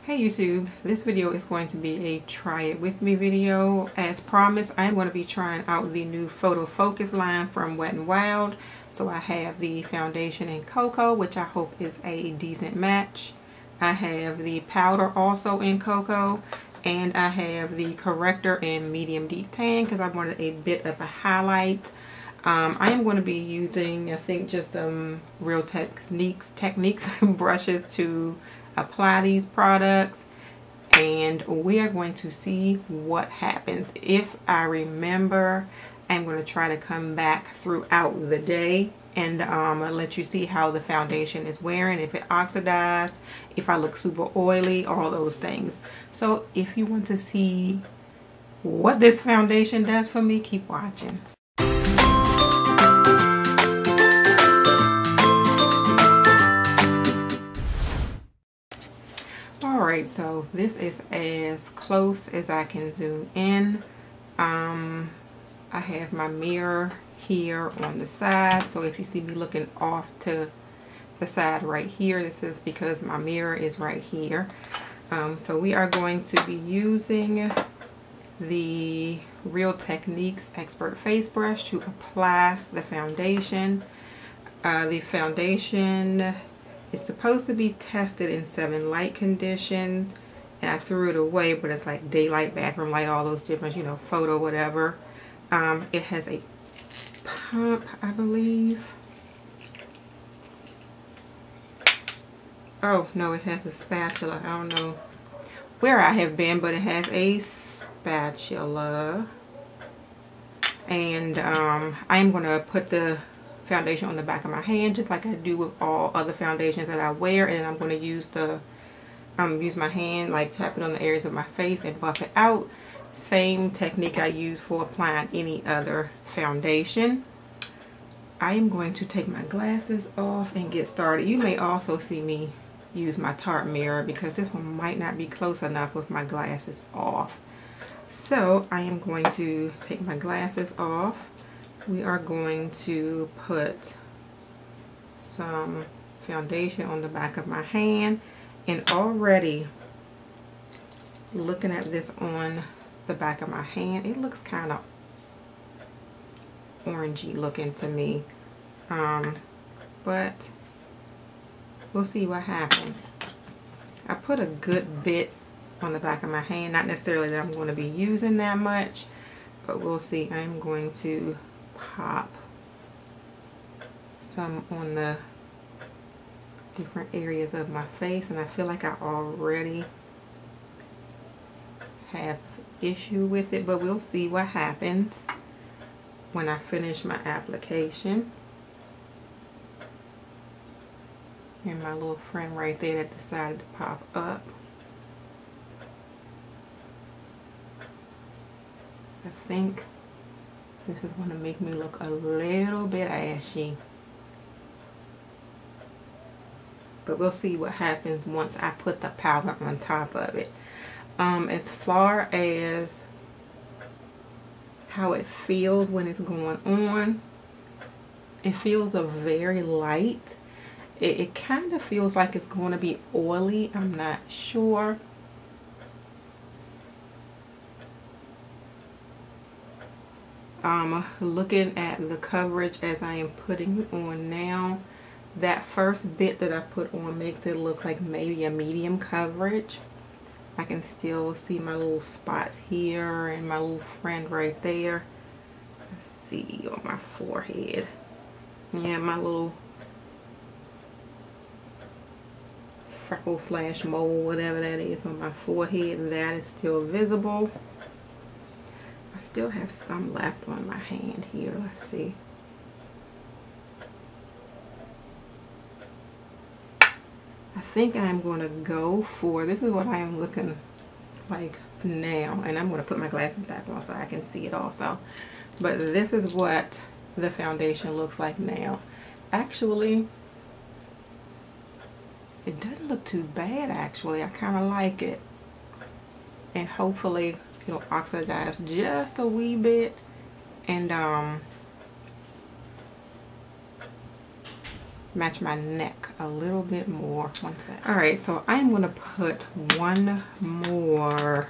Hey YouTube, this video is going to be a try it with me video. As promised, I'm going to be trying out the new PhotoFocus line from Wet n Wild. So I have the foundation in Cocoa, which I hope is a decent match. I have the powder also in Cocoa, and I have the corrector in medium deep tan because I wanted a bit of a highlight. I am going to be using, I think, just some Real Techniques brushes to apply these products, and we are going to see what happens. If I remember, I'm going to try to come back throughout the day and I'll let you see how the foundation is wearing, if it oxidized, if I look super oily, all those things. So if you want to see what this foundation does for me, keep watching. Alright, so this is as close as I can zoom in. I have my mirror here on the side, so if you see me looking off to the side right here, this is because my mirror is right here. So we are going to be using the Real Techniques Expert Face Brush to apply the foundation. The foundation is supposed to be tested in 7 light conditions, and I threw it away, but it's like daylight, bathroom light, all those different, you know, photo, whatever. It has a pump, I believe. Oh, no, it has a spatula. I don't know where I have been, but it has a spatula. And I'm going to put the foundation on the back of my hand, just like I do with all other foundations that I wear, and I'm going to use my hand, like tap it on the areas of my face and buff it out. Same technique I use for applying any other foundation. I am going to take my glasses off and get started. You may also see me use my Tarte mirror because this one might not be close enough with my glasses off. So I am going to take my glasses off. We are going to put some foundation on the back of my hand, and already looking at this on the back of my hand, it looks kind of orangey looking to me, but we'll see what happens. I put a good bit on the back of my hand, not necessarily that I'm going to be using that much, but we'll see. I'm going to pop some on the different areas of my face, and I feel like I already have issue with it, but we'll see what happens when I finish my application. And my little friend right there that decided to pop up. I think this is going to make me look a little bit ashy. But we'll see what happens once I put the powder on top of it. As far as how it feels when it's going on, it feels a very light. It kind of feels like it's going to be oily. I'm not sure. Looking at the coverage as I am putting it on now, that first bit that I put on makes it look like maybe a medium coverage. I can still see my little spots here and my little friend right there. Let's see, on my forehead. Yeah, my little freckle slash mole, whatever that is on my forehead, that is still visible. I still have some left on my hand here. Let's see. I think I'm going to go for, this is what I am looking like now, and I'm going to put my glasses back on so I can see it also. But this is what the foundation looks like now. Actually, it doesn't look too bad actually. I kind of like it. And hopefully it'll oxidize just a wee bit, and match my neck a little bit more. One sec. All right, so I'm going to put one more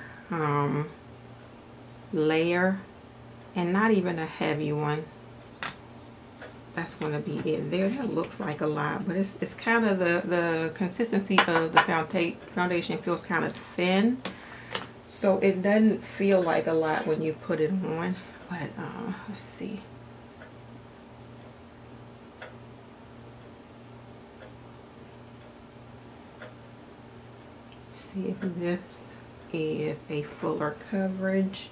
layer, and not even a heavy one. That's going to be it there. That looks like a lot, but it's kind of the consistency of the foundation feels kind of thin, so it doesn't feel like a lot when you put it on. But let's see. See if this is a fuller coverage.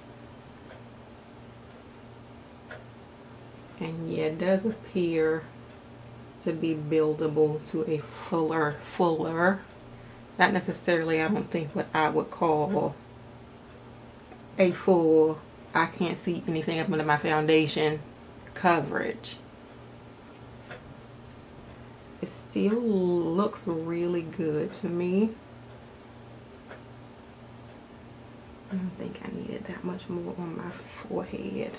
And yeah, it does appear to be buildable to a fuller, not necessarily, I don't think, what I would call a full, I can't see anything up under my foundation coverage. It still looks really good to me. I don't think I needed that much more on my forehead.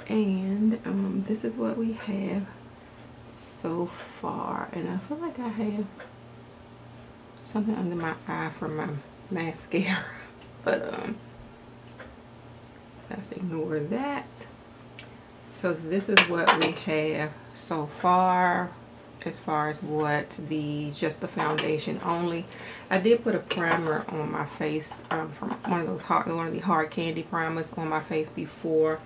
And this is what we have so far, and I feel like I have something under my eye for my mascara, but let's ignore that. So this is what we have so far as what just the foundation only. I did put a primer on my face from one of the hard candy primers on my face before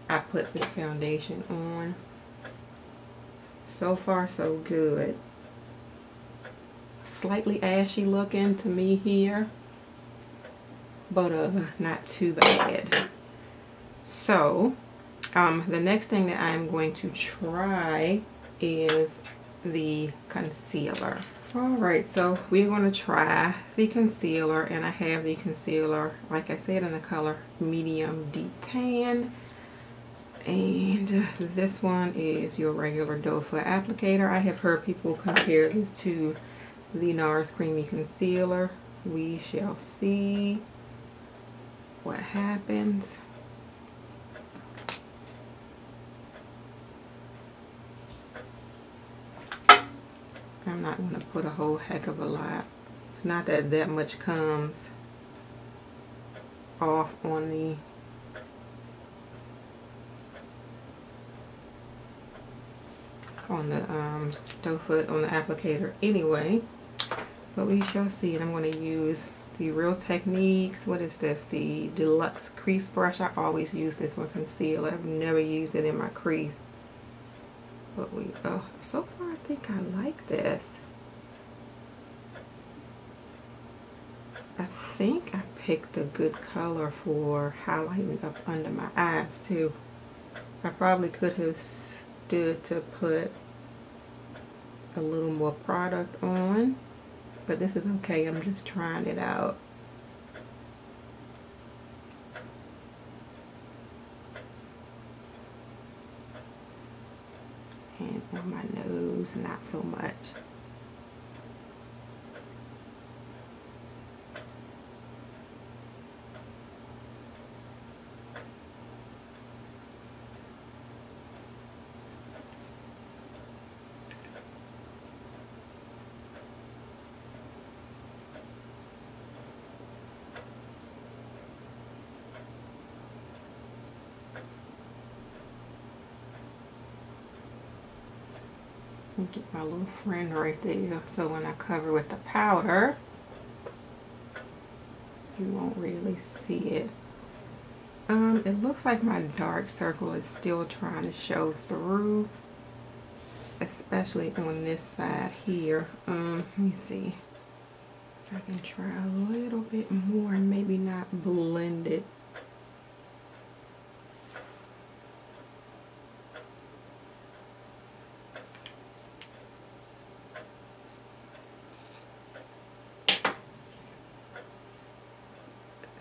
I put this foundation on. So far so good. Slightly ashy looking to me here, but not too bad. So the next thing that I'm going to try is the concealer. Alright, so we're going to try the concealer, and I have the concealer, like I said, in the color medium deep tan. And this one is your regular doe foot applicator. I have heard people compare this to the NARS Creamy Concealer. We shall see what happens. I'm not going to put a whole heck of a lot. Not that that much comes off on the doe foot on the applicator anyway, but we shall see. And I'm going to use the Real Techniques, what is this, the Deluxe Crease Brush. I always use this for concealer. I've never used it in my crease, but so far I think I like this. I think I picked a good color for highlighting up under my eyes too. I probably could have stood to put a little more product on, but this is okay. I'm just trying it out. And on my nose, not so much. Get my little friend right there, so when I cover with the powder, you won't really see it. It looks like my dark circle is still trying to show through, especially on this side here. Let me see if I can try a little bit more and maybe not blend it.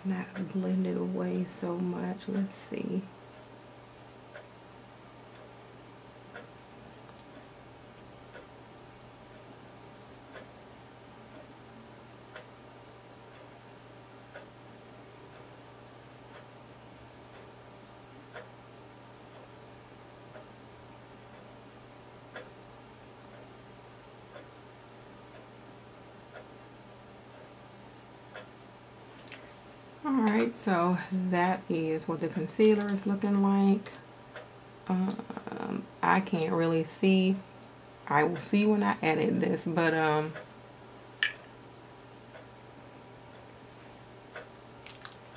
Not blend it away so much. Let's see. Alright, so that is what the concealer is looking like. I can't really see. I will see when I edit this, but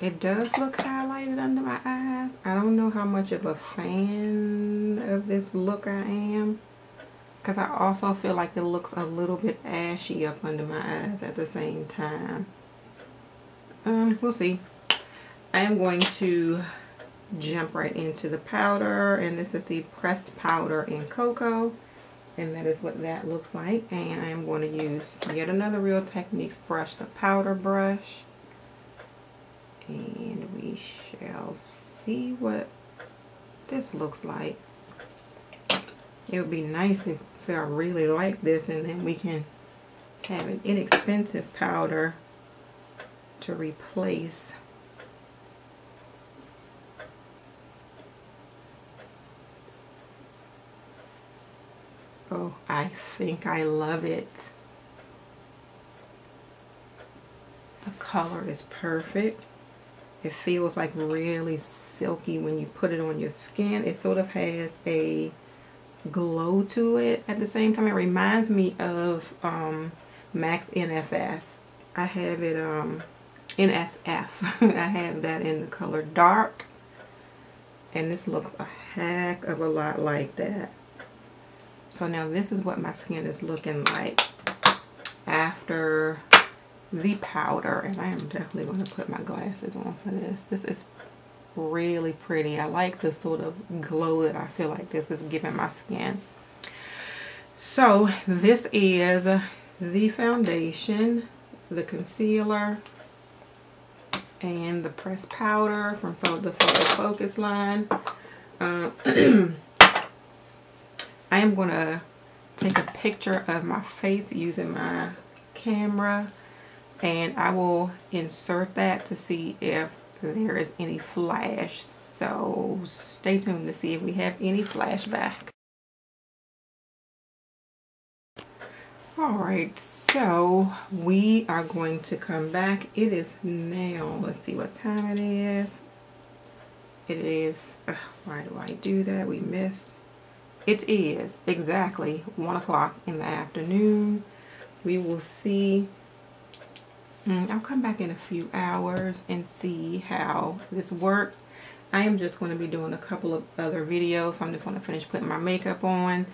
it does look highlighted under my eyes. I don't know how much of a fan of this look I am, because I also feel like it looks a little bit ashy up under my eyes at the same time. We'll see. I am going to jump right into the powder, and this is the pressed powder in Cocoa, and that is what that looks like. And I am going to use yet another Real Techniques brush, the powder brush, and we shall see what this looks like. It would be nice if I really like this, and then we can have an inexpensive powder to replace. Oh, I think I love it. The color is perfect. It feels like really silky when you put it on your skin. It sort of has a glow to it at the same time. It reminds me of Max NFS. I have it NSF. I have that in the color dark, and this looks a heck of a lot like that. So now this is what my skin is looking like after the powder, and I am definitely going to put my glasses on for this. This is really pretty. I like the sort of glow that I feel like this is giving my skin. So this is the foundation, the concealer, and the pressed powder from the PhotoFocus line. I am going to take a picture of my face using my camera, and I will insert that to see if there is any flash. So stay tuned to see if we have any flashback. Alright, so we are going to come back. It is now, let's see what time it is. It is, why do I do that? We missed. It is exactly 1 o'clock in the afternoon. We will see. I'll come back in a few hours and see how this works. I am just going to be doing a couple of other videos. So I'm just going to finish putting my makeup on,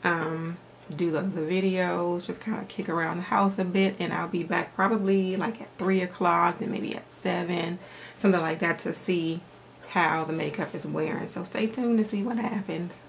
do the other videos, just kind of kick around the house a bit, and I'll be back probably like at 3 o'clock, then maybe at 7, something like that, to see how the makeup is wearing. So stay tuned to see what happens.